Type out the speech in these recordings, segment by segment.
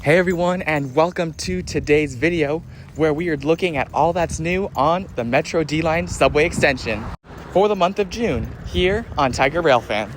Hey everyone, and welcome to today's video where we are looking at all that's new on the Metro D-Line subway extension for the month of June here on Tiger Railfan.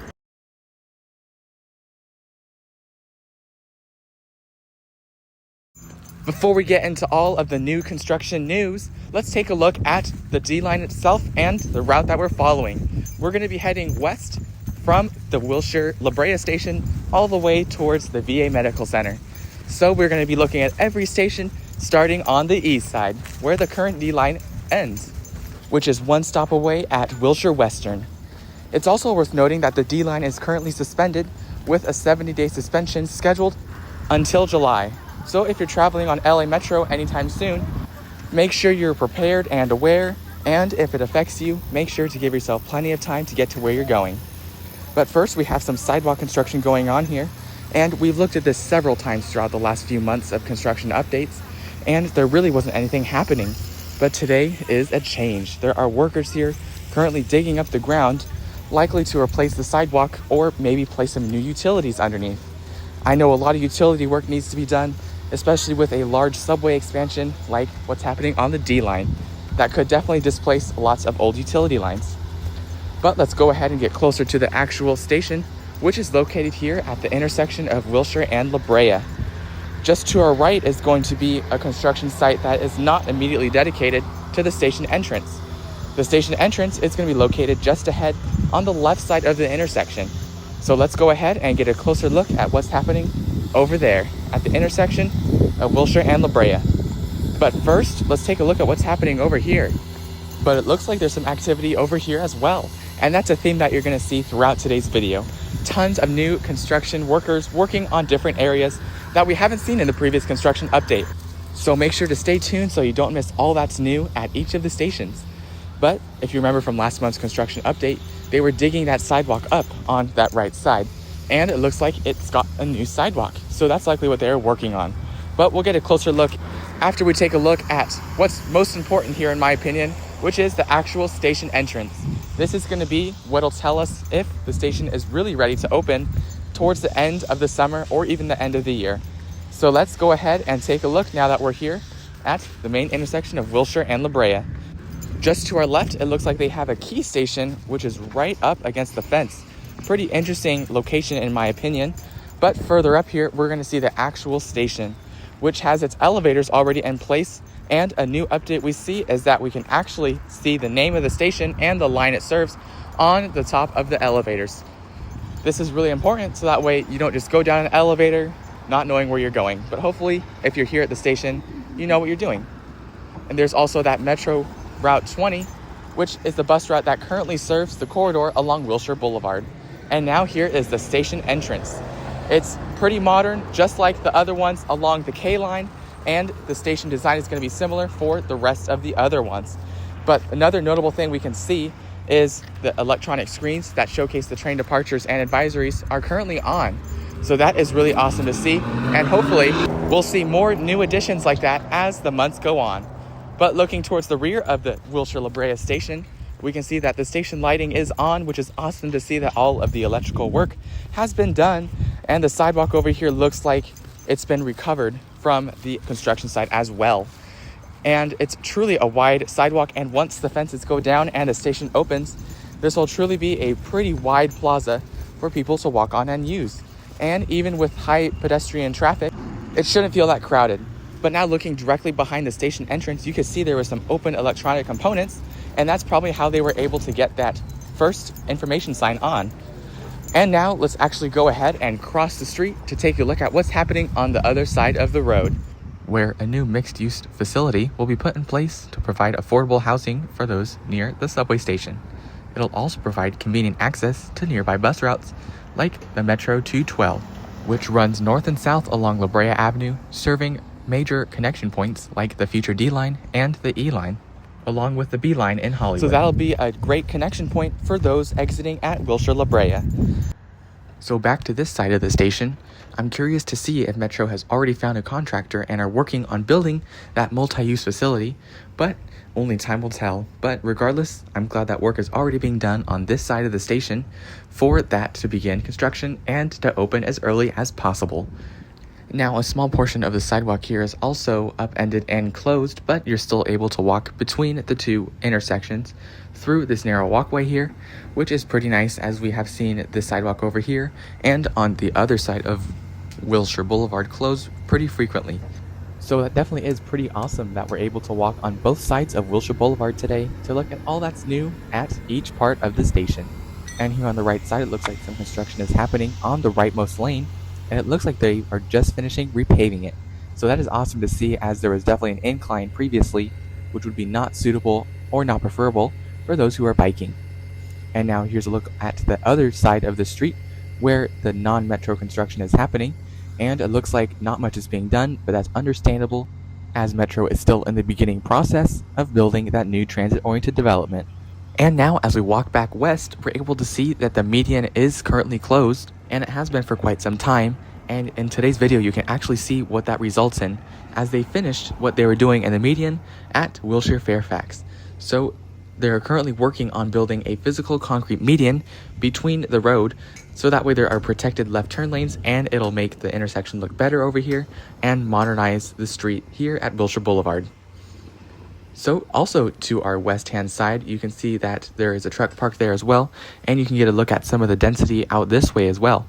Before we get into all of the new construction news, let's take a look at the D-Line itself and the route that we're following. We're going to be heading west from the Wilshire La Brea station all the way towards the VA Medical Center. So we're going to be looking at every station starting on the east side, where the current D-Line ends, which is one stop away at Wilshire Western. It's also worth noting that the D-Line is currently suspended with a 70-day suspension scheduled until July. So if you're traveling on LA Metro anytime soon, make sure you're prepared and aware, and if it affects you, make sure to give yourself plenty of time to get to where you're going. But first, we have some sidewalk construction going on here. And we've looked at this several times throughout the last few months of construction updates, and there really wasn't anything happening. But today is a change. There are workers here currently digging up the ground, likely to replace the sidewalk or maybe place some new utilities underneath. I know a lot of utility work needs to be done, especially with a large subway expansion like what's happening on the D-Line. That could definitely displace lots of old utility lines. But let's go ahead and get closer to the actual station, which is located here at the intersection of Wilshire and La Brea. Just to our right is going to be a construction site that is not immediately dedicated to the station entrance. The station entrance is going to be located just ahead on the left side of the intersection. So let's go ahead and get a closer look at what's happening over there at the intersection of Wilshire and La Brea. But first, let's take a look at what's happening over here. But it looks like there's some activity over here as well. And that's a theme that you're going to see throughout today's video. Tons of new construction workers working on different areas that we haven't seen in the previous construction update. So make sure to stay tuned so you don't miss all that's new at each of the stations. But if you remember from last month's construction update, they were digging that sidewalk up on that right side. And it looks like it's got a new sidewalk. So that's likely what they're working on. But we'll get a closer look after we take a look at what's most important here in my opinion, which is the actual station entrance. This is going to be what'll tell us if the station is really ready to open towards the end of the summer or even the end of the year. So let's go ahead and take a look now that we're here at the main intersection of Wilshire and La Brea. Just to our left, it looks like they have a key station, which is right up against the fence. Pretty interesting location in my opinion. But further up here, we're going to see the actual station, which has its elevators already in place. And a new update we see is that we can actually see the name of the station and the line it serves on the top of the elevators. This is really important so that way you don't just go down an elevator not knowing where you're going. But hopefully, if you're here at the station, you know what you're doing. And there's also that Metro Route 20, which is the bus route that currently serves the corridor along Wilshire Boulevard. And now here is the station entrance. It's pretty modern, just like the other ones along the K line. And the station design is going to be similar for the rest of the other ones. But another notable thing we can see is the electronic screens that showcase the train departures and advisories are currently on. So that is really awesome to see. And hopefully we'll see more new additions like that as the months go on. But looking towards the rear of the Wilshire La Brea station, we can see that the station lighting is on, which is awesome to see that all of the electrical work has been done. And the sidewalk over here looks like it's been recovered from the construction site as well. And it's truly a wide sidewalk, and once the fences go down and the station opens, this will truly be a pretty wide plaza for people to walk on and use. And even with high pedestrian traffic, it shouldn't feel that crowded. But now looking directly behind the station entrance, you can see there were some open electronic components, and that's probably how they were able to get that first information sign on. And now let's actually go ahead and cross the street to take a look at what's happening on the other side of the road, where a new mixed-use facility will be put in place to provide affordable housing for those near the subway station. It'll also provide convenient access to nearby bus routes like the Metro 212, which runs north and south along La Brea Avenue, serving major connection points like the future D-Line and the E-Line, along with the B line in Hollywood. So that'll be a great connection point for those exiting at Wilshire La Brea. So back to this side of the station, I'm curious to see if Metro has already found a contractor and are working on building that multi-use facility, but only time will tell. But regardless, I'm glad that work is already being done on this side of the station for that to begin construction and to open as early as possible. Now, a small portion of the sidewalk here is also upended and closed, but you're still able to walk between the two intersections through this narrow walkway here, which is pretty nice, as we have seen the sidewalk over here and on the other side of Wilshire Boulevard closed pretty frequently. So that definitely is pretty awesome that we're able to walk on both sides of Wilshire Boulevard today to look at all that's new at each part of the station. And here on the right side, it looks like some construction is happening on the rightmost lane, and it looks like they are just finishing repaving it. So that is awesome to see, as there was definitely an incline previously, which would be not suitable or not preferable for those who are biking. And now here's a look at the other side of the street where the non-metro construction is happening, and it looks like not much is being done, but that's understandable, as Metro is still in the beginning process of building that new transit-oriented development. And now, as we walk back west, we're able to see that the median is currently closed, and it has been for quite some time. And in today's video, you can actually see what that results in, as they finished what they were doing in the median at Wilshire Fairfax. So they're currently working on building a physical concrete median between the road, so that way there are protected left turn lanes, and it'll make the intersection look better over here and modernize the street here at Wilshire Boulevard. So also to our west hand side, you can see that there is a truck park there as well, and you can get a look at some of the density out this way as well.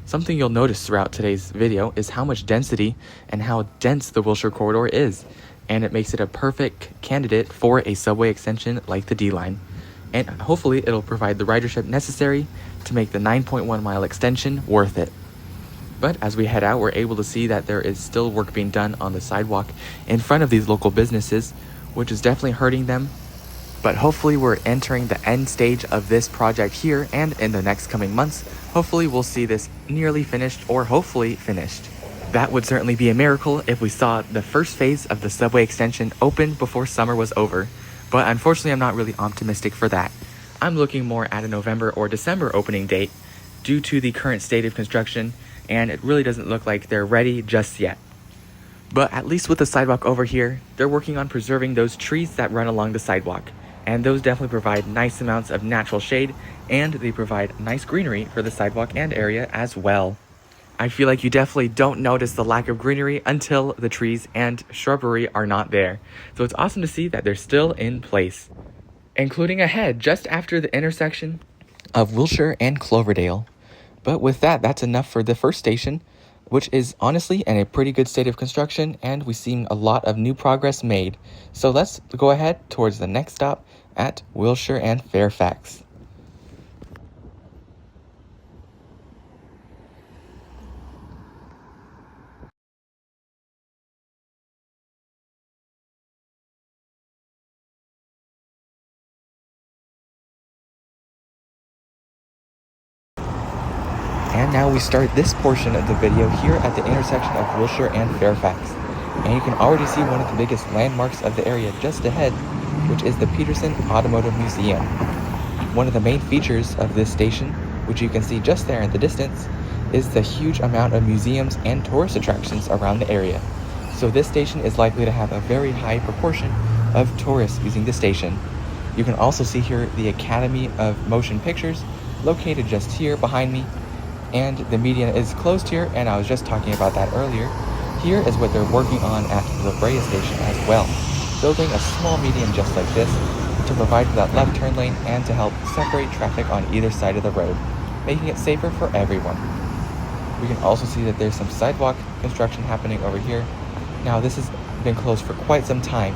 Something you'll notice throughout today's video is how much density and how dense the Wilshire corridor is, and it makes it a perfect candidate for a subway extension like the D line. And hopefully it'll provide the ridership necessary to make the 9.1 mile extension worth it. But as we head out, we're able to see that there is still work being done on the sidewalk in front of these local businesses, which is definitely hurting them. But hopefully we're entering the end stage of this project here, and in the next coming months, hopefully we'll see this nearly finished, or hopefully finished. That would certainly be a miracle if we saw the first phase of the subway extension open before summer was over. But unfortunately, I'm not really optimistic for that. I'm looking more at a November or December opening date due to the current state of construction, and it really doesn't look like they're ready just yet. But at least with the sidewalk over here, they're working on preserving those trees that run along the sidewalk. And those definitely provide nice amounts of natural shade, and they provide nice greenery for the sidewalk and area as well. I feel like you definitely don't notice the lack of greenery until the trees and shrubbery are not there. So it's awesome to see that they're still in place. Including ahead just after the intersection of Wilshire and Cloverdale. But with that, that's enough for the first station, which is honestly in a pretty good state of construction, and we've seen a lot of new progress made. So let's go ahead towards the next stop at Wilshire and Fairfax. And now we start this portion of the video here at the intersection of Wilshire and Fairfax. And you can already see one of the biggest landmarks of the area just ahead, which is the Peterson Automotive Museum. One of the main features of this station, which you can see just there in the distance, is the huge amount of museums and tourist attractions around the area. So this station is likely to have a very high proportion of tourists using the station. You can also see here the Academy of Motion Pictures, located just here behind me. And the median is closed here, and I was just talking about that earlier. Here is what they're working on at the La Brea station as well, building a small median just like this to provide for that left turn lane and to help separate traffic on either side of the road, making it safer for everyone. We can also see that there's some sidewalk construction happening over here. Now this has been closed for quite some time,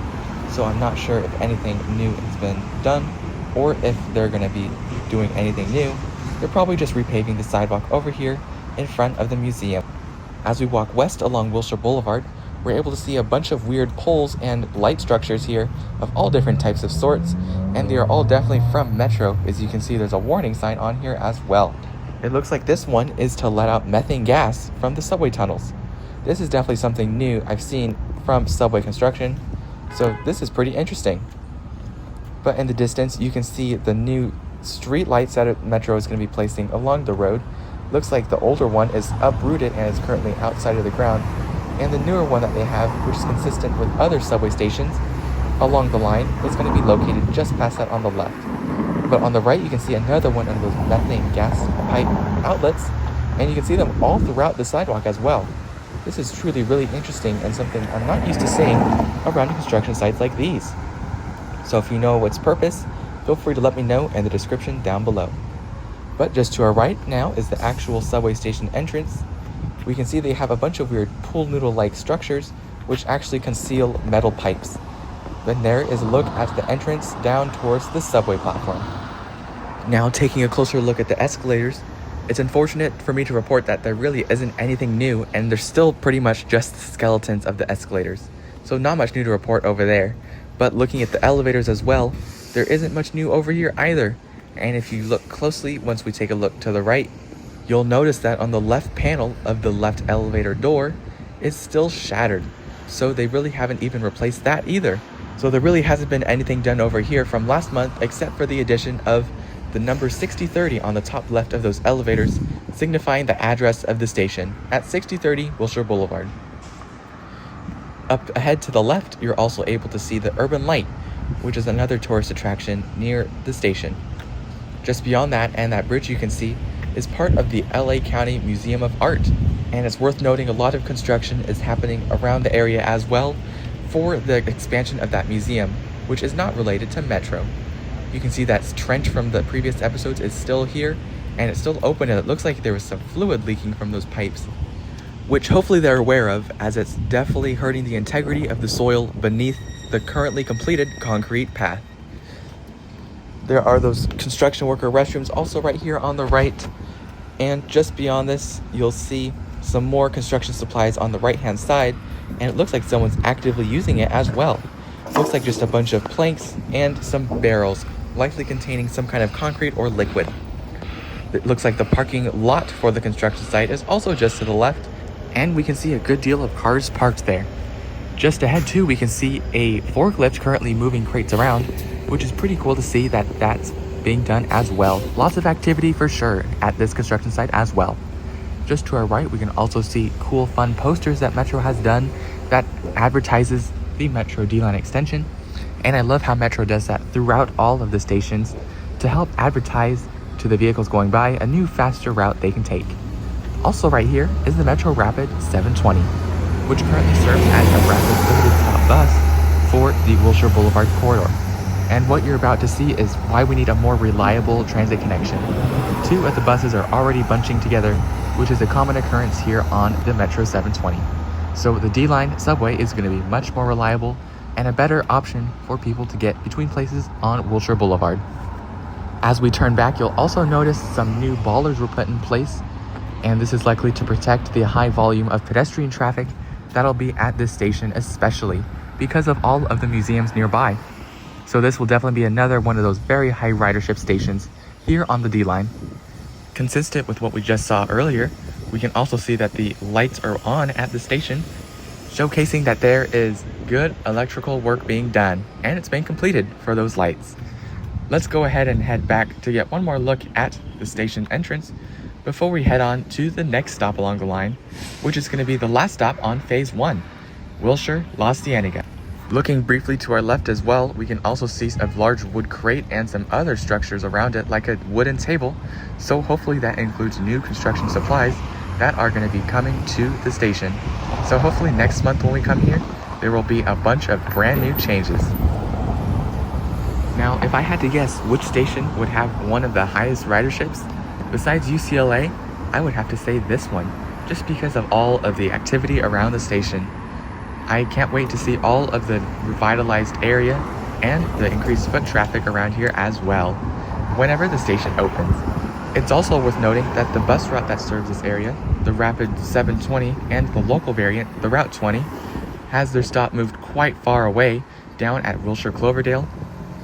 so I'm not sure if anything new has been done or if they're going to be doing anything new. They're probably just repaving the sidewalk over here in front of the museum. As we walk west along Wilshire Boulevard, we're able to see a bunch of weird poles and light structures here of all different types of sorts, and they are all definitely from Metro. As you can see, there's a warning sign on here as well. It looks like this one is to let out methane gas from the subway tunnels. This is definitely something new I've seen from subway construction, so this is pretty interesting. But in the distance, you can see the new street lights that Metro is going to be placing along the road. Looks like the older one is uprooted and is currently outside of the ground, and the newer one that they have, which is consistent with other subway stations along the line, is going to be located just past that on the left. But on the right, you can see another one of those methane gas pipe outlets, and you can see them all throughout the sidewalk as well. This is truly really interesting and something I'm not used to seeing around construction sites like these. So if you know its purpose, feel free to let me know in the description down below. But just to our right now is the actual subway station entrance. We can see they have a bunch of weird pool noodle-like structures which actually conceal metal pipes. Then there is a look at the entrance down towards the subway platform. Now taking a closer look at the escalators, it's unfortunate for me to report that there really isn't anything new and they're still pretty much just the skeletons of the escalators. So not much new to report over there. But looking at the elevators as well, there isn't much new over here either. And if you look closely, once we take a look to the right, you'll notice that on the left panel of the left elevator door is still shattered. So they really haven't even replaced that either. So there really hasn't been anything done over here from last month except for the addition of the number 6030 on the top left of those elevators, signifying the address of the station at 6030 Wilshire Boulevard. Up ahead to the left, you're also able to see the Urban Light, which is another tourist attraction near the station. Just beyond that, and that bridge you can see, is part of the LA County Museum of Art. And it's worth noting a lot of construction is happening around the area as well for the expansion of that museum, which is not related to Metro. You can see that trench from the previous episodes is still here, and it's still open, and it looks like there was some fluid leaking from those pipes, which hopefully they're aware of, as it's definitely hurting the integrity of the soil beneath the currently completed concrete path. There are those construction worker restrooms also right here on the right, and just beyond this, you'll see some more construction supplies on the right-hand side, and it looks like someone's actively using it as well. Looks like just a bunch of planks and some barrels, likely containing some kind of concrete or liquid. It looks like the parking lot for the construction site is also just to the left, and we can see a good deal of cars parked there. Just ahead too, we can see a forklift currently moving crates around, which is pretty cool to see that that's being done as well. Lots of activity for sure at this construction site as well. Just to our right, we can also see cool fun posters that Metro has done that advertises the Metro D-Line extension. And I love how Metro does that throughout all of the stations to help advertise to the vehicles going by a new faster route they can take. Also right here is the Metro Rapid 720, which currently serves as a rapid limited stop bus for the Wilshire Boulevard corridor. And what you're about to see is why we need a more reliable transit connection. Two of the buses are already bunching together, which is a common occurrence here on the Metro 720. So the D-Line subway is going to be much more reliable and a better option for people to get between places on Wilshire Boulevard. As we turn back, you'll also notice some new bollards were put in place, and this is likely to protect the high volume of pedestrian traffic that'll be at this station, especially because of all of the museums nearby. So this will definitely be another one of those very high ridership stations here on the D-Line. Consistent with what we just saw earlier, we can also see that the lights are on at the station, showcasing that there is good electrical work being done, and it's been completed for those lights. Let's go ahead and head back to get one more look at the station entrance before we head on to the next stop along the line, which is going to be the last stop on Phase 1, Wilshire, La Cienega. Looking briefly to our left as well, we can also see a large wood crate and some other structures around it like a wooden table, so hopefully that includes new construction supplies that are going to be coming to the station. So hopefully next month when we come here, there will be a bunch of brand new changes. Now, if I had to guess which station would have one of the highest riderships, besides UCLA, I would have to say this one, just because of all of the activity around the station. I can't wait to see all of the revitalized area and the increased foot traffic around here as well, whenever the station opens. It's also worth noting that the bus route that serves this area, the Rapid 720 and the local variant, the Route 20, has their stop moved quite far away down at Wilshire Cloverdale,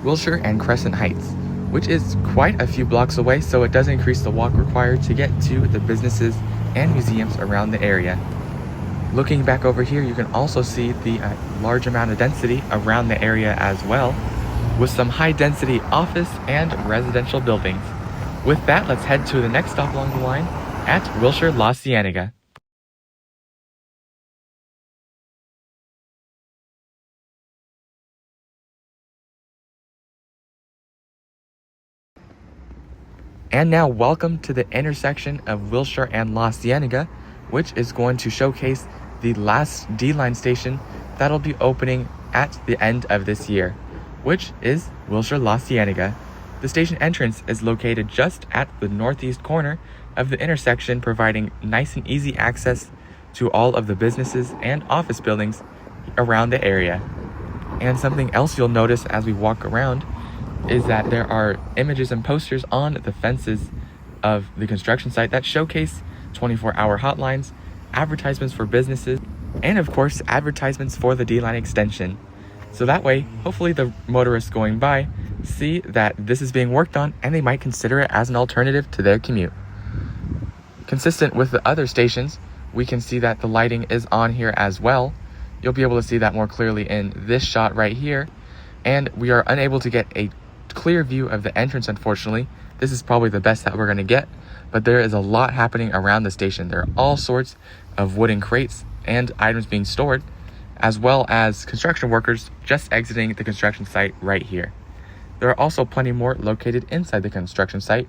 Wilshire and Crescent Heights, which is quite a few blocks away, so it does increase the walk required to get to the businesses and museums around the area. Looking back over here, you can also see the large amount of density around the area as well, with some high density office and residential buildings. With that, let's head to the next stop along the line at Wilshire, La Cienega. And now welcome to the intersection of Wilshire and La Cienega, which is going to showcase the last D-line station that'll be opening at the end of this year, which is Wilshire La Cienega. The station entrance is located just at the northeast corner of the intersection, providing nice and easy access to all of the businesses and office buildings around the area. And something else you'll notice as we walk around is that there are images and posters on the fences of the construction site that showcase 24-hour hotlines, advertisements for businesses, and of course advertisements for the D-line extension. So that way, hopefully the motorists going by see that this is being worked on and they might consider it as an alternative to their commute. Consistent with the other stations, we can see that the lighting is on here as well. You'll be able to see that more clearly in this shot right here. And we are unable to get a clear view of the entrance, unfortunately. This is probably the best that we're going to get, but there is a lot happening around the station. There are all sorts of wooden crates and items being stored, as well as construction workers just exiting the construction site right here. There are also plenty more located inside the construction site,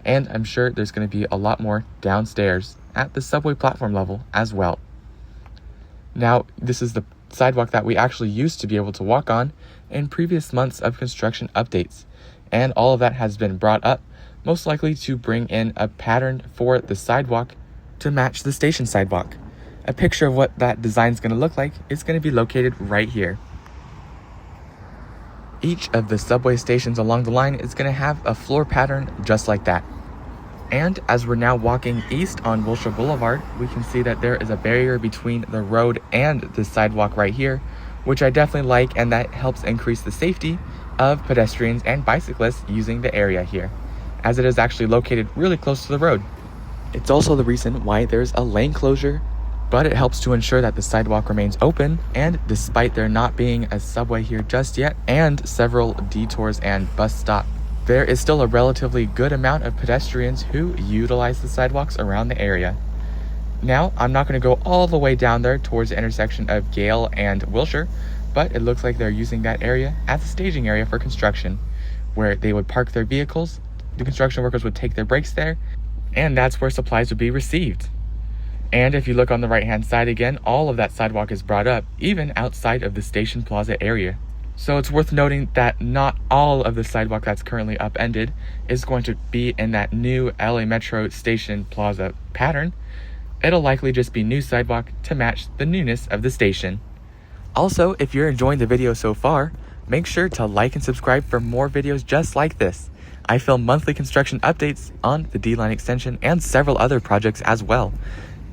and I'm sure there's going to be a lot more downstairs at the subway platform level as well. Now, this is the sidewalk that we actually used to be able to walk on in previous months of construction updates, and all of that has been brought up, most likely to bring in a pattern for the sidewalk to match the station sidewalk. A picture of what that design is going to look like is going to be located right here. Each of the subway stations along the line is going to have a floor pattern just like that. And as we're now walking east on Wilshire Boulevard, we can see that there is a barrier between the road and the sidewalk right here, which I definitely like, and that helps increase the safety of pedestrians and bicyclists using the area here, as it is actually located really close to the road. It's also the reason why there's a lane closure, but it helps to ensure that the sidewalk remains open, and despite there not being a subway here just yet and several detours and bus stops, there is still a relatively good amount of pedestrians who utilize the sidewalks around the area. Now, I'm not going to go all the way down there towards the intersection of Gale and Wilshire, but it looks like they're using that area as a staging area for construction, where they would park their vehicles, the construction workers would take their breaks there, and that's where supplies would be received. And if you look on the right-hand side again, all of that sidewalk is brought up, even outside of the station plaza area. So it's worth noting that not all of the sidewalk that's currently upended is going to be in that new LA Metro station plaza pattern. It'll likely just be new sidewalk to match the newness of the station. Also, if you're enjoying the video so far, make sure to like and subscribe for more videos just like this. I film monthly construction updates on the D-line extension and several other projects as well.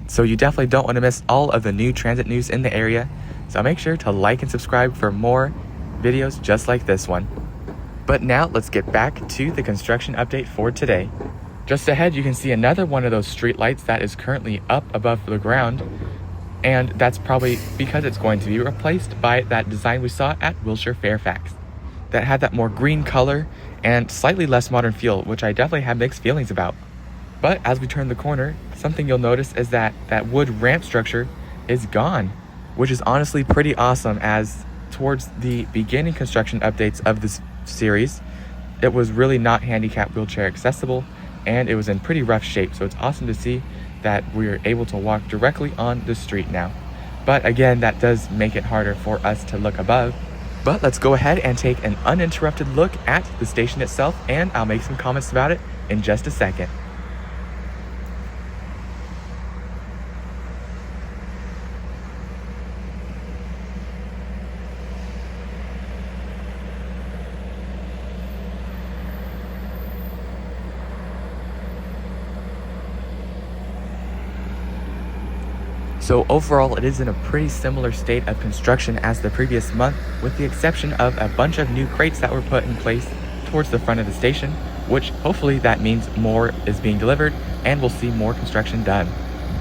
So you definitely don't want to miss all of the new transit news in the area. So make sure to like and subscribe for more videos just like this one. But now let's get back to the construction update for today. Just ahead, you can see another one of those street lights that is currently up above the ground, and that's probably because it's going to be replaced by that design we saw at Wilshire Fairfax that had that more green color and slightly less modern feel, which I definitely have mixed feelings about. But as we turn the corner, something you'll notice is that that wood ramp structure is gone, which is honestly pretty awesome, as towards the beginning construction updates of this series, it was really not handicap wheelchair accessible, and it was in pretty rough shape. So it's awesome to see that we're able to walk directly on the street now. But again, that does make it harder for us to look above. But let's go ahead and take an uninterrupted look at the station itself, and I'll make some comments about it in just a second. So overall, it is in a pretty similar state of construction as the previous month, with the exception of a bunch of new crates that were put in place towards the front of the station, which hopefully that means more is being delivered and we'll see more construction done.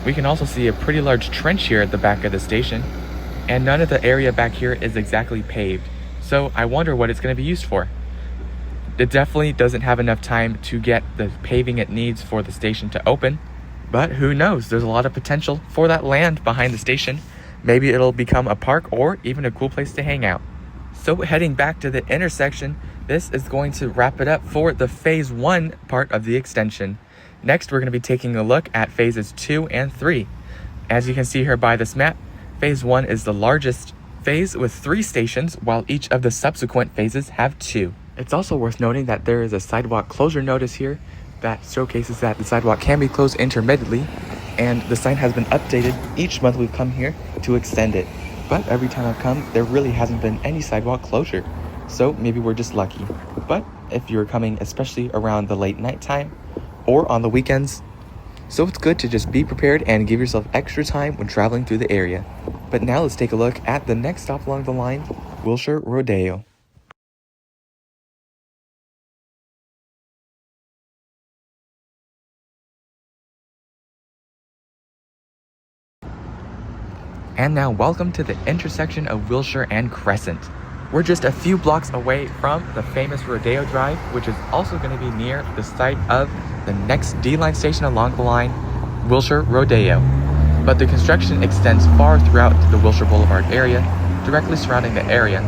We can also see a pretty large trench here at the back of the station, and none of the area back here is exactly paved. So I wonder what it's going to be used for. It definitely doesn't have enough time to get the paving it needs for the station to open. But who knows, there's a lot of potential for that land behind the station. Maybe it'll become a park or even a cool place to hang out. So heading back to the intersection, this is going to wrap it up for the phase 1 part of the extension. Next, we're going to be taking a look at phases 2 and 3. As you can see here by this map, phase 1 is the largest phase with 3 stations, while each of the subsequent phases have 2. It's also worth noting that there is a sidewalk closure notice here that showcases that the sidewalk can be closed intermittently, and the sign has been updated each month we've come here to extend it. But every time I've come, there really hasn't been any sidewalk closure, so maybe we're just lucky. But if you're coming especially around the late night time or on the weekends, so it's good to just be prepared and give yourself extra time when traveling through the area. But now let's take a look at the next stop along the line, Wilshire Rodeo. And now welcome to the intersection of Wilshire and Crescent. We're just a few blocks away from the famous Rodeo Drive, which is also going to be near the site of the next D-line station along the line, Wilshire Rodeo. But the construction extends far throughout the Wilshire Boulevard area, directly surrounding the area.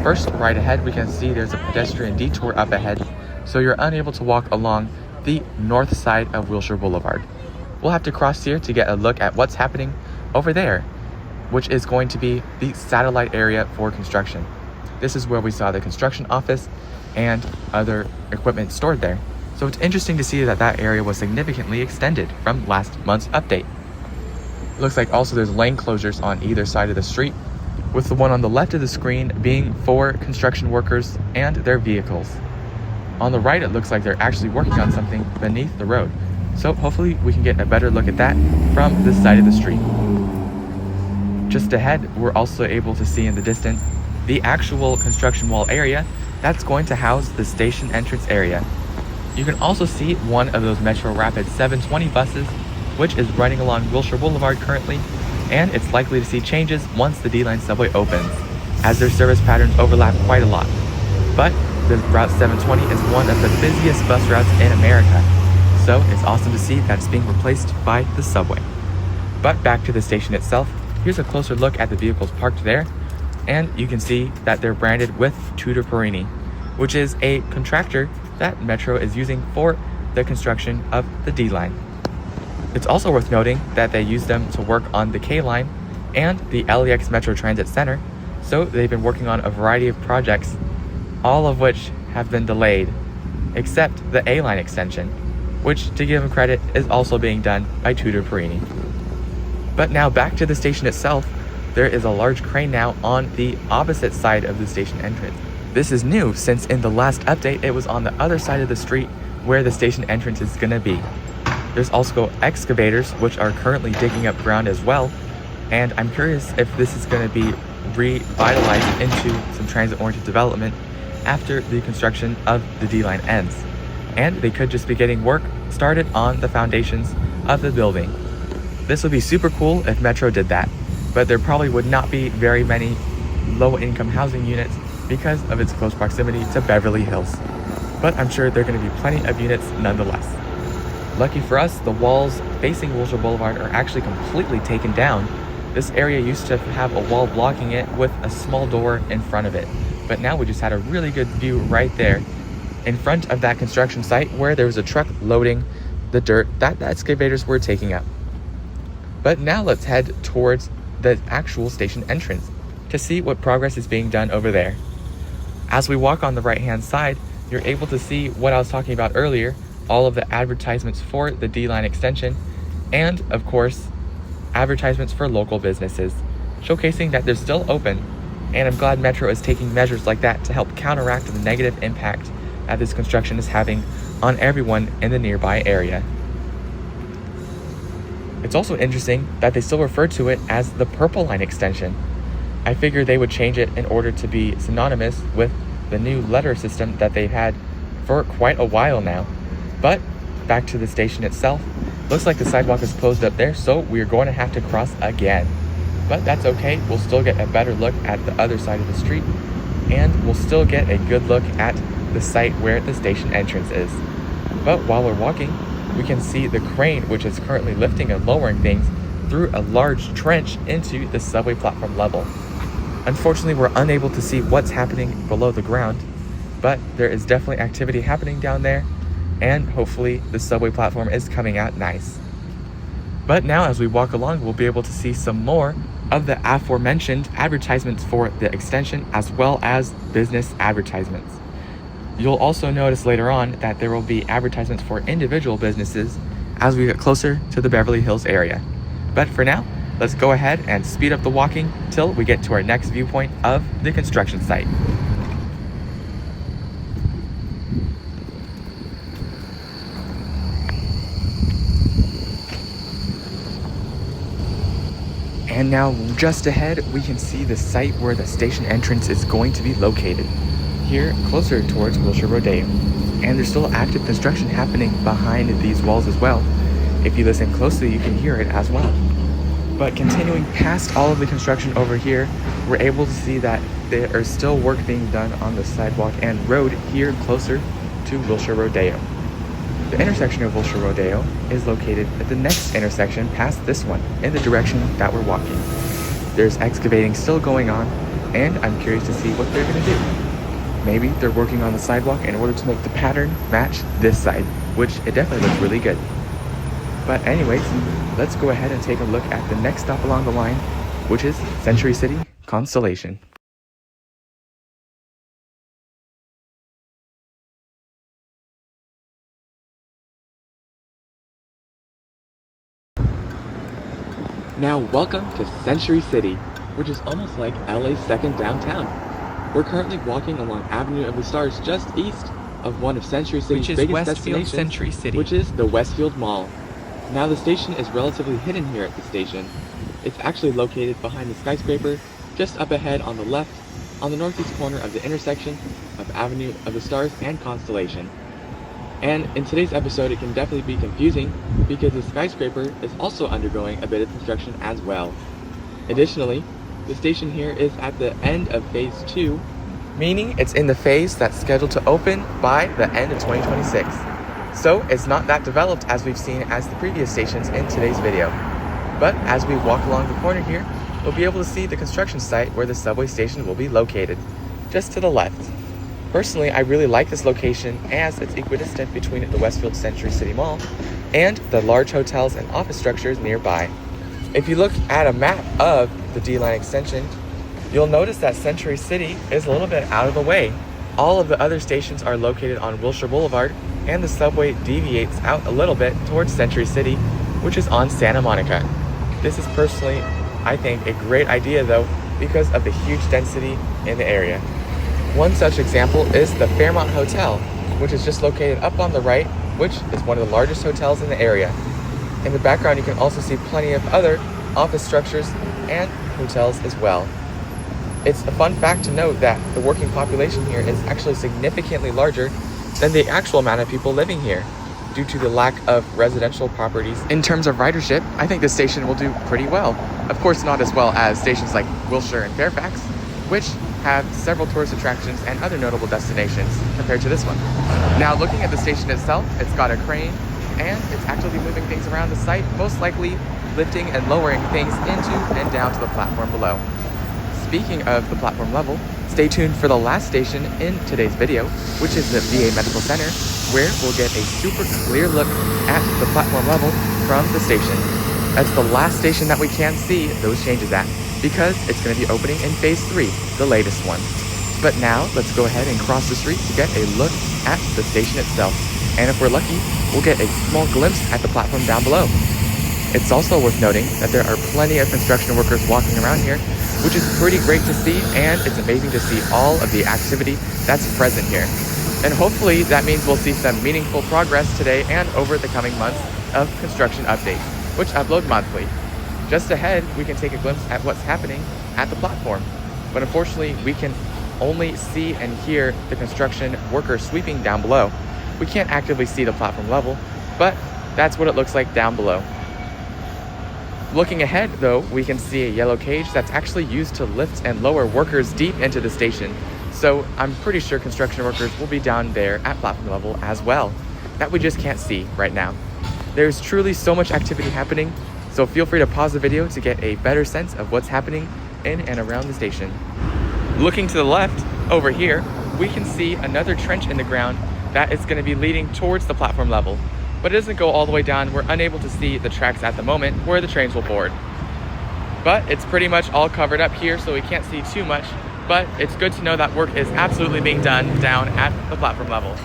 First, right ahead, we can see there's a pedestrian detour up ahead, so you're unable to walk along the north side of Wilshire Boulevard. We'll have to cross here to get a look at what's happening over there, which is going to be the satellite area for construction. This is where we saw the construction office and other equipment stored there. So it's interesting to see that that area was significantly extended from last month's update. It looks like also there's lane closures on either side of the street, with the one on the left of the screen being for construction workers and their vehicles. On the right, it looks like they're actually working on something beneath the road. So hopefully we can get a better look at that from this side of the street. Just ahead, we're also able to see in the distance the actual construction wall area that's going to house the station entrance area. You can also see one of those Metro Rapid 720 buses, which is running along Wilshire Boulevard currently, and it's likely to see changes once the D-Line subway opens, as their service patterns overlap quite a lot. But the Route 720 is one of the busiest bus routes in America, so it's awesome to see that it's being replaced by the subway. But back to the station itself, here's a closer look at the vehicles parked there, and you can see that they're branded with Tudor Perini, which is a contractor that Metro is using for the construction of the D-Line. It's also worth noting that they use them to work on the K-Line and the LEX Metro Transit Center, so they've been working on a variety of projects, all of which have been delayed, except the A-Line extension, which, to give them credit, is also being done by Tudor Perini. But now back to the station itself, there is a large crane now on the opposite side of the station entrance. This is new since in the last update it was on the other side of the street where the station entrance is going to be. There's also excavators which are currently digging up ground as well, and I'm curious if this is going to be revitalized into some transit-oriented development after the construction of the D-Line ends. And they could just be getting work started on the foundations of the building. This would be super cool if Metro did that, but there probably would not be very many low-income housing units because of its close proximity to Beverly Hills. But I'm sure there are going to be plenty of units nonetheless. Lucky for us, the walls facing Wilshire Boulevard are actually completely taken down. This area used to have a wall blocking it with a small door in front of it, but now we just had a really good view right there in front of that construction site where there was a truck loading the dirt that the excavators were taking up. But now let's head towards the actual station entrance to see what progress is being done over there. As we walk on the right-hand side, you're able to see what I was talking about earlier, all of the advertisements for the D-Line extension, and of course, advertisements for local businesses, showcasing that they're still open, and I'm glad Metro is taking measures like that to help counteract the negative impact that this construction is having on everyone in the nearby area. It's also interesting that they still refer to it as the Purple Line extension. I figured they would change it in order to be synonymous with the new letter system that they've had for quite a while now. But back to the station itself, looks like the sidewalk is closed up there, so we're going to have to cross again. But that's okay, we'll still get a better look at the other side of the street, and we'll still get a good look at the site where the station entrance is. But while we're walking, we can see the crane, which is currently lifting and lowering things through a large trench into the subway platform level. Unfortunately, we're unable to see what's happening below the ground, but there is definitely activity happening down there, and hopefully the subway platform is coming out nice. But now as we walk along, we'll be able to see some more of the aforementioned advertisements for the extension as well as business advertisements. You'll also notice later on that there will be advertisements for individual businesses as we get closer to the Beverly Hills area. But for now, let's go ahead and speed up the walking till we get to our next viewpoint of the construction site. And now just ahead, we can see the site where the station entrance is going to be located, here closer towards Wilshire Rodeo. And there's still active construction happening behind these walls as well. If you listen closely, you can hear it as well. But continuing past all of the construction over here, we're able to see that there is still work being done on the sidewalk and road here closer to Wilshire Rodeo. The intersection of Wilshire Rodeo is located at the next intersection past this one in the direction that we're walking. There's excavating still going on, and I'm curious to see what they're going to do. Maybe they're working on the sidewalk in order to make the pattern match this side, which it definitely looks really good. But anyways, let's go ahead and take a look at the next stop along the line, which is Century City Constellation. Now welcome to Century City, which is almost like LA's second downtown. We're currently walking along Avenue of the Stars just east of one of Century City's biggest destinations, Century City, which is the Westwood Mall. Now the station is relatively hidden here at the station. It's actually located behind the skyscraper, just up ahead on the left, on the northeast corner of the intersection of Avenue of the Stars and Constellation. And in today's episode, it can definitely be confusing because the skyscraper is also undergoing a bit of construction as well. Additionally, the station here is at the end of phase 2, meaning it's in the phase that's scheduled to open by the end of 2026. So it's not that developed as we've seen as the previous stations in today's video. But as we walk along the corner here, we'll be able to see the construction site where the subway station will be located, just to the left. Personally, I really like this location as it's equidistant between the Westfield Century City Mall and the large hotels and office structures nearby. If you look at a map of the D-Line extension, you'll notice that Century City is a little bit out of the way. All of the other stations are located on Wilshire Boulevard, and the subway deviates out a little bit towards Century City, which is on Santa Monica. This is personally, I think, a great idea though, because of the huge density in the area. One such example is the Fairmont Hotel, which is just located up on the right, which is one of the largest hotels in the area. In the background, you can also see plenty of other office structures and hotels as well. It's a fun fact to note that the working population here is actually significantly larger than the actual amount of people living here due to the lack of residential properties. In terms of ridership, I think this station will do pretty well. Of course, not as well as stations like Wilshire and Fairfax, which have several tourist attractions and other notable destinations compared to this one. Now looking at the station itself, it's got a crane and it's actively moving things around the site, most likely lifting and lowering things into and down to the platform below. Speaking of the platform level, stay tuned for the last station in today's video, which is the VA Medical Center, where we'll get a super clear look at the platform level from the station. That's the last station that we can see those changes at, because it's going to be opening in phase 3, the latest one. But now let's go ahead and cross the street to get a look at the station itself. And if we're lucky, we'll get a small glimpse at the platform down below. It's also worth noting that there are plenty of construction workers walking around here, which is pretty great to see, and it's amazing to see all of the activity that's present here. And hopefully that means we'll see some meaningful progress today and over the coming months of construction updates, which upload monthly. Just ahead, we can take a glimpse at what's happening at the platform. But unfortunately, we can only see and hear the construction workers sweeping down below. We can't actively see the platform level, but that's what it looks like down below. Looking ahead, though, we can see a yellow cage that's actually used to lift and lower workers deep into the station. So I'm pretty sure construction workers will be down there at platform level as well, that we just can't see right now. There's truly so much activity happening, so feel free to pause the video to get a better sense of what's happening in and around the station. Looking to the left, over here, we can see another trench in the ground that is going to be leading towards the platform level. but it doesn't go all the way down. We're unable to see the tracks at the moment where the trains will board. But it's pretty much all covered up here, so we can't see too much. But it's good to know that work is absolutely being done down at the platform level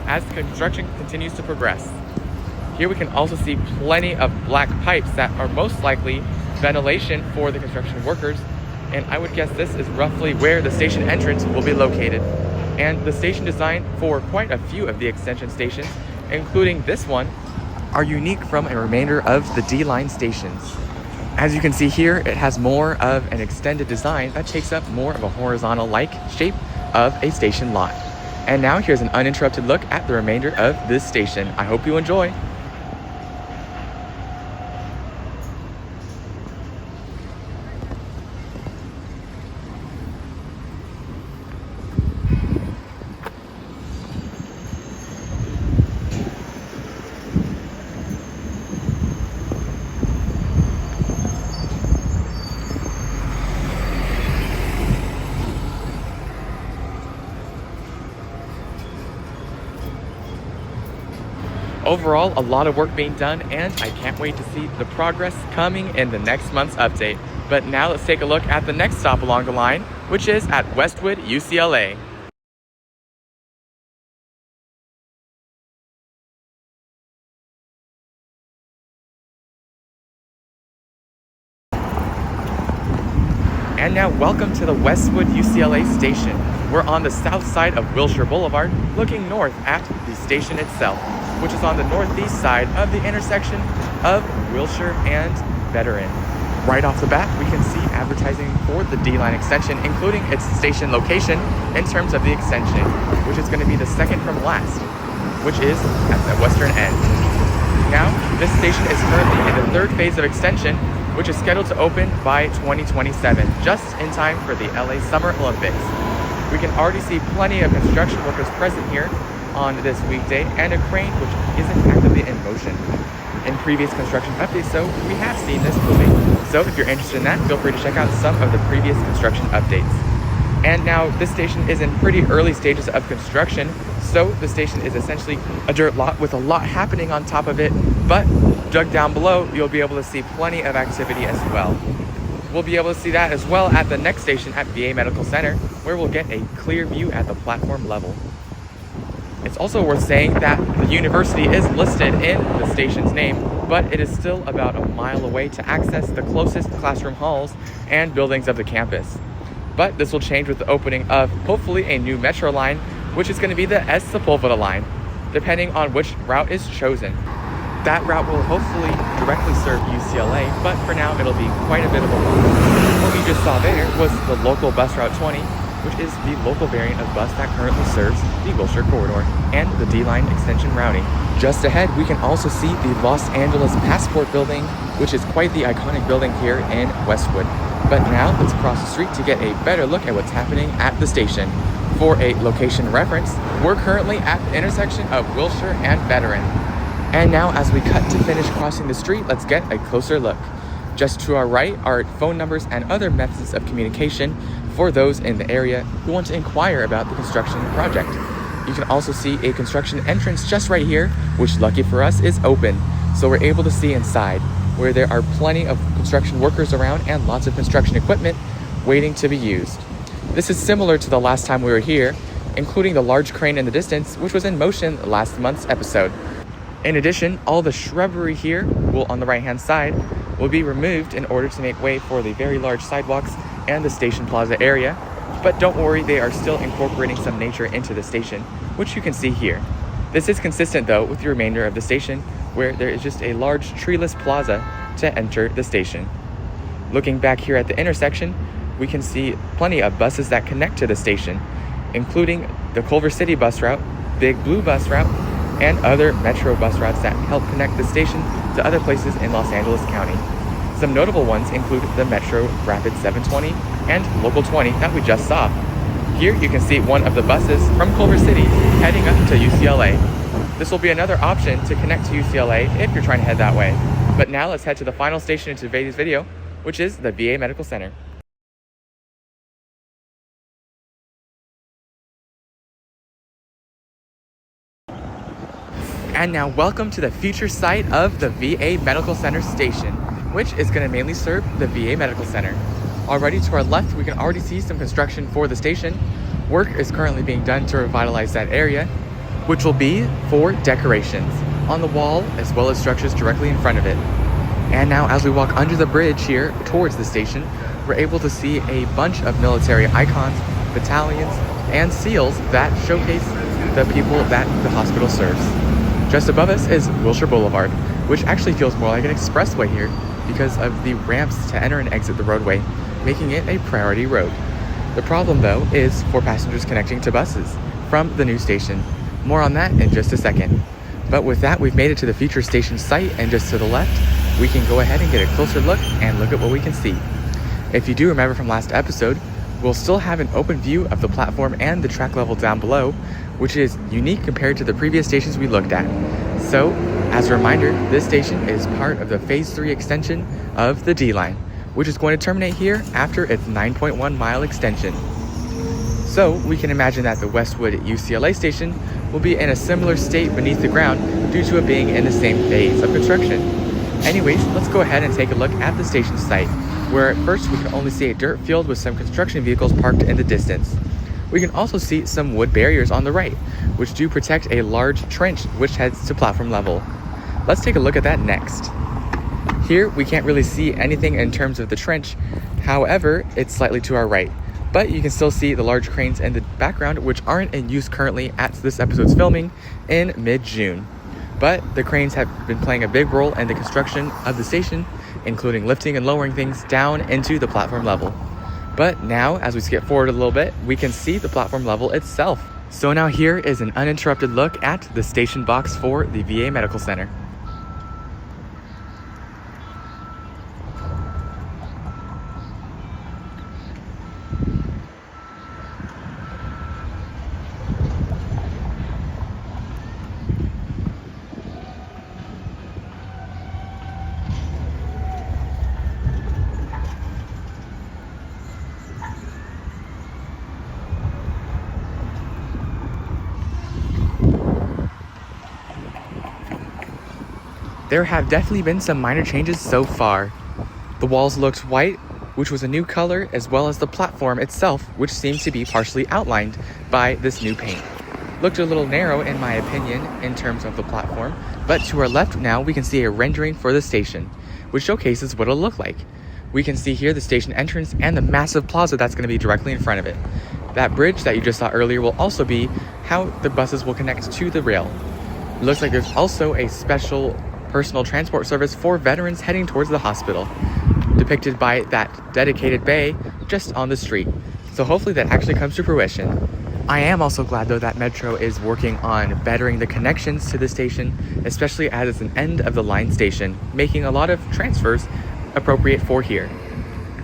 as the construction continues to progress. Here we can also see plenty of black pipes that are most likely ventilation for the construction workers, and I would guess this is roughly where the station entrance will be located. And the station design for quite a few of the extension stations, including this one, are unique from a remainder of the D-line stations. As you can see here, it has more of an extended design that takes up more of a horizontal-like shape of a station lot. And now here's an uninterrupted look at the remainder of this station. I hope you enjoy. Overall, a lot of work being done, and I can't wait to see the progress coming in the next month's update. But now let's take a look at the next stop along the line, which is at Westwood, UCLA. And now welcome to the Westwood UCLA station. We're on the south side of Wilshire Boulevard, looking north at the station itself, which is on the northeast side of the intersection of Wilshire and Veteran. Right off the bat, we can see advertising for the D-line extension, including its station location in terms of the extension, which is going to be the second from last, which is at the western end. Now, this station is currently in the third phase of extension, which is scheduled to open by 2027, just in time for the LA Summer Olympics. We can already see plenty of construction workers present here on this weekday, and a crane which isn't actively in motion. In previous construction updates, though, we have seen this moving. So if you're interested in that, feel free to check out some of the previous construction updates. And now this station is in pretty early stages of construction, so the station is essentially a dirt lot with a lot happening on top of it, but dug down below, you'll be able to see plenty of activity as well. We'll be able to see that as well at the next station at VA Medical Center, where we'll get a clear view at the platform level. It's also worth saying that the university is listed in the station's name, but it is still about a mile away to access the closest classroom halls and buildings of the campus. But this will change with the opening of hopefully a new metro line, which is going to be the S. Sepulveda line, depending on which route is chosen. That route will hopefully directly serve UCLA, but for now it'll be quite a bit of a walk. What you just saw there was the local bus route 20, which is the local variant of bus that currently serves the Wilshire corridor and the D-line extension routing. Just ahead, we can also see the Los Angeles Passport building, which is quite the iconic building here in Westwood. But now let's cross the street to get a better look at what's happening at the station. For a location reference, we're currently at the intersection of Wilshire and Veteran. And now as we cut to finish crossing the street, let's get a closer look. Just to our right are phone numbers and other methods of communication for those in the area who want to inquire about the construction project. You can also see a construction entrance just right here, which lucky for us is open. So we're able to see inside, where there are plenty of construction workers around and lots of construction equipment waiting to be used. This is similar to the last time we were here, including the large crane in the distance, which was in motion last month's episode. In addition, all the shrubbery here on the right-hand side will be removed in order to make way for the very large sidewalks and the station plaza area. But don't worry, they are still incorporating some nature into the station, which you can see here. This is consistent though with the remainder of the station, where there is just a large treeless plaza to enter the station. Looking back here at the intersection, we can see plenty of buses that connect to the station, including the Culver City bus route, Big Blue bus route, and other metro bus routes that help connect the station to other places in Los Angeles County. Some notable ones include the Metro Rapid 720 and Local 20 that we just saw. Here you can see one of the buses from Culver City heading up to UCLA. This will be another option to connect to UCLA if you're trying to head that way. But now let's head to the final station in today's video, which is the VA Medical Center. And now welcome to the future site of the VA Medical Center station, which is going to mainly serve the VA Medical Center. Already to our left, we can already see some construction for the station. Work is currently being done to revitalize that area, which will be for decorations on the wall as well as structures directly in front of it. And now as we walk under the bridge here towards the station, we're able to see a bunch of military icons, battalions, and seals that showcase the people that the hospital serves. Just above us is Wilshire Boulevard, which actually feels more like an expressway here because of the ramps to enter and exit the roadway, making it a priority road. The problem though is for passengers connecting to buses from the new station. More on that in just a second. But with that, we've made it to the future station site, and just to the left, we can go ahead and get a closer look and look at what we can see. If you do remember from last episode, we'll still have an open view of the platform and the track level down below, which is unique compared to the previous stations we looked at. So, as a reminder, this station is part of the Phase 3 extension of the D line, which is going to terminate here after its 9.1 mile extension. So, we can imagine that the Westwood UCLA station will be in a similar state beneath the ground due to it being in the same phase of construction. Anyways, let's go ahead and take a look at the station site, where at first we can only see a dirt field with some construction vehicles parked in the distance. We can also see some wood barriers on the right, which do protect a large trench which heads to platform level. Let's take a look at that next. Here we can't really see anything in terms of the trench, however, it's slightly to our right. But you can still see the large cranes in the background, which aren't in use currently at this episode's filming in mid-June. But the cranes have been playing a big role in the construction of the station, including lifting and lowering things down into the platform level. But now, as we skip forward a little bit, we can see the platform level itself. So now here is an uninterrupted look at the station box for the VA Medical Center. There have definitely been some minor changes so far. The walls looked white, which was a new color, as well as the platform itself, which seems to be partially outlined by this new paint. Looked a little narrow in my opinion in terms of the platform, but to our left now we can see a rendering for the station, which showcases what it'll look like. We can see here the station entrance and the massive plaza that's going to be directly in front of it. That bridge that you just saw earlier will also be how the buses will connect to the rail. It looks like there's also a special personal transport service for veterans heading towards the hospital, depicted by that dedicated bay just on the street. So hopefully that actually comes to fruition. I am also glad though that Metro is working on bettering the connections to the station, especially as it's an end of the line station, making a lot of transfers appropriate for here.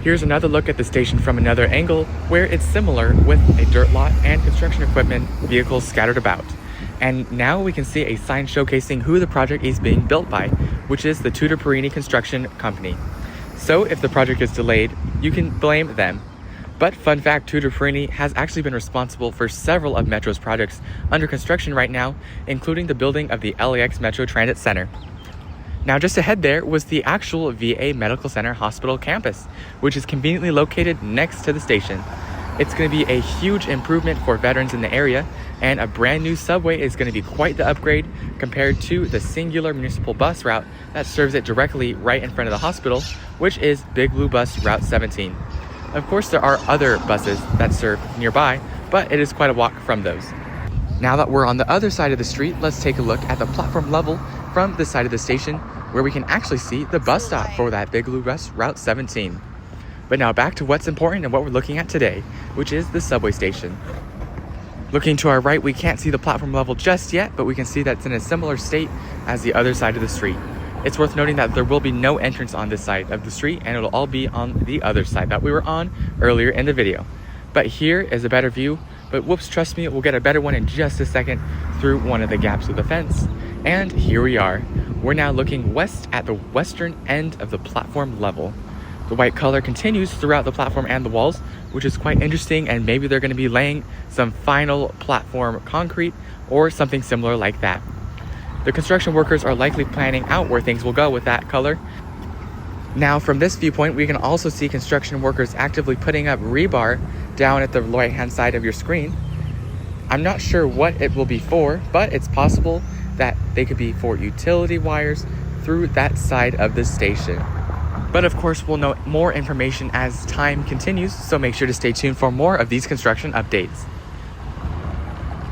Here's another look at the station from another angle, where it's similar with a dirt lot and construction equipment vehicles scattered about. And now we can see a sign showcasing who the project is being built by, which is the Tudor Perini Construction Company. So if the project is delayed, you can blame them. But fun fact, Tudor Perini has actually been responsible for several of Metro's projects under construction right now, including the building of the LAX Metro Transit Center. Now just ahead there was the actual VA Medical Center Hospital campus, which is conveniently located next to the station. It's going to be a huge improvement for veterans in the area, and a brand new subway is going to be quite the upgrade compared to the singular municipal bus route that serves it directly right in front of the hospital, which is Big Blue Bus Route 17. Of course, there are other buses that serve nearby, but it is quite a walk from those. Now that we're on the other side of the street, let's take a look at the platform level from the side of the station, where we can actually see the bus stop for that Big Blue Bus Route 17. But now back to what's important and what we're looking at today, which is the subway station. Looking to our right, we can't see the platform level just yet, but we can see that it's in a similar state as the other side of the street. It's worth noting that there will be no entrance on this side of the street, and it'll all be on the other side that we were on earlier in the video. But here is a better view, but whoops, trust me, we'll get a better one in just a second through one of the gaps of the fence. And here we are. We're now looking west at the western end of the platform level. The white color continues throughout the platform and the walls, which is quite interesting, and maybe they're going to be laying some final platform concrete or something similar like that. The construction workers are likely planning out where things will go with that color. Now from this viewpoint, we can also see construction workers actively putting up rebar down at the right hand side of your screen. I'm not sure what it will be for, but it's possible that they could be for utility wires through that side of the station. But of course, we'll know more information as time continues, so make sure to stay tuned for more of these construction updates.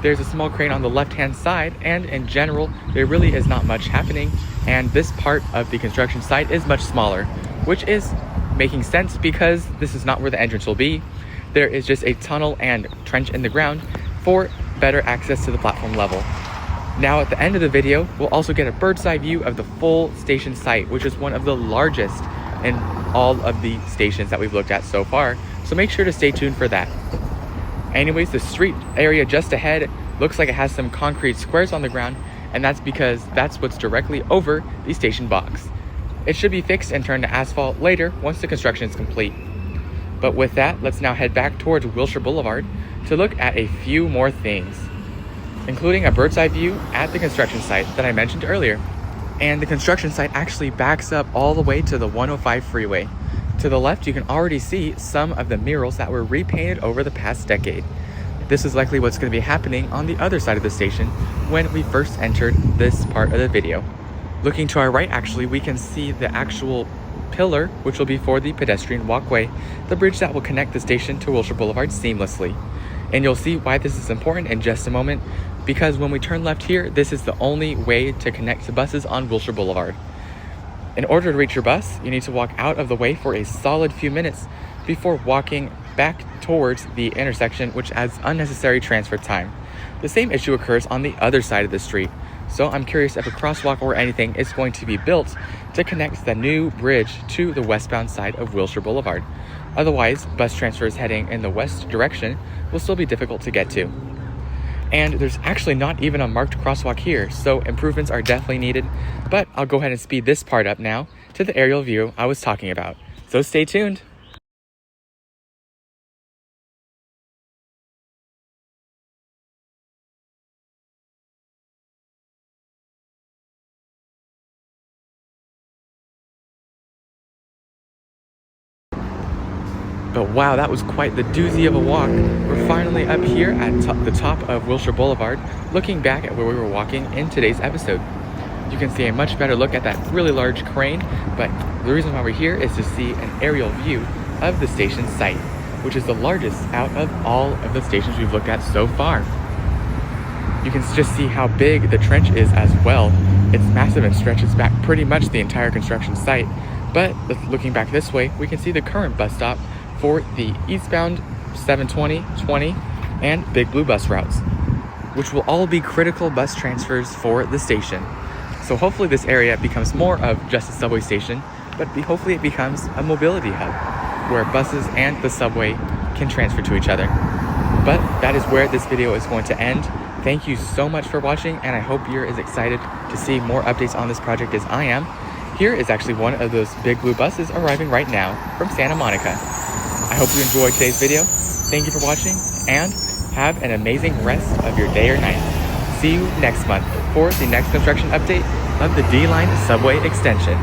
There's a small crane on the left-hand side, and in general, there really is not much happening, and this part of the construction site is much smaller, which is making sense because this is not where the entrance will be. There is just a tunnel and trench in the ground for better access to the platform level. Now at the end of the video, we'll also get a bird's eye view of the full station site, which is one of the largest in all of the stations that we've looked at so far, so make sure to stay tuned for that. Anyways, the street area just ahead looks like it has some concrete squares on the ground, and that's because that's what's directly over the station box. It should be fixed and turned to asphalt later once the construction is complete. But with that, let's now head back towards Wilshire Boulevard to look at a few more things, including a bird's eye view at the construction site that I mentioned earlier. And the construction site actually backs up all the way to the 105 freeway. To the left, you can already see some of the murals that were repainted over the past decade. This is likely what's going to be happening on the other side of the station when we first entered this part of the video. Looking to our right, actually, we can see the actual pillar, which will be for the pedestrian walkway, the bridge that will connect the station to Wilshire Boulevard seamlessly. And you'll see why this is important in just a moment, because when we turn left here, this is the only way to connect to buses on Wilshire Boulevard. In order to reach your bus, you need to walk out of the way for a solid few minutes before walking back towards the intersection, which adds unnecessary transfer time. The same issue occurs on the other side of the street, so I'm curious if a crosswalk or anything is going to be built to connect the new bridge to the westbound side of Wilshire Boulevard. Otherwise, bus transfers heading in the west direction will still be difficult to get to. And there's actually not even a marked crosswalk here, so improvements are definitely needed, but I'll go ahead and speed this part up now to the aerial view I was talking about. So stay tuned. But wow, that was quite the doozy of a walk. We're finally up here at the top of Wilshire Boulevard, looking back at where we were walking in today's episode. You can see a much better look at that really large crane, but the reason why we're here is to see an aerial view of the station site, which is the largest out of all of the stations we've looked at so far. You can just see how big the trench is as well. It's massive and stretches back pretty much the entire construction site, but looking back this way, we can see the current bus stop for the eastbound 720, 20, and Big Blue bus routes, which will all be critical bus transfers for the station. So hopefully this area becomes more of just a subway station, but hopefully it becomes a mobility hub where buses and the subway can transfer to each other. But that is where this video is going to end. Thank you so much for watching, and I hope you're as excited to see more updates on this project as I am. Here is actually one of those Big Blue buses arriving right now from Santa Monica. I hope you enjoyed today's video. Thank you for watching, and have an amazing rest of your day or night. See you next month for the next construction update of the D-Line subway extension.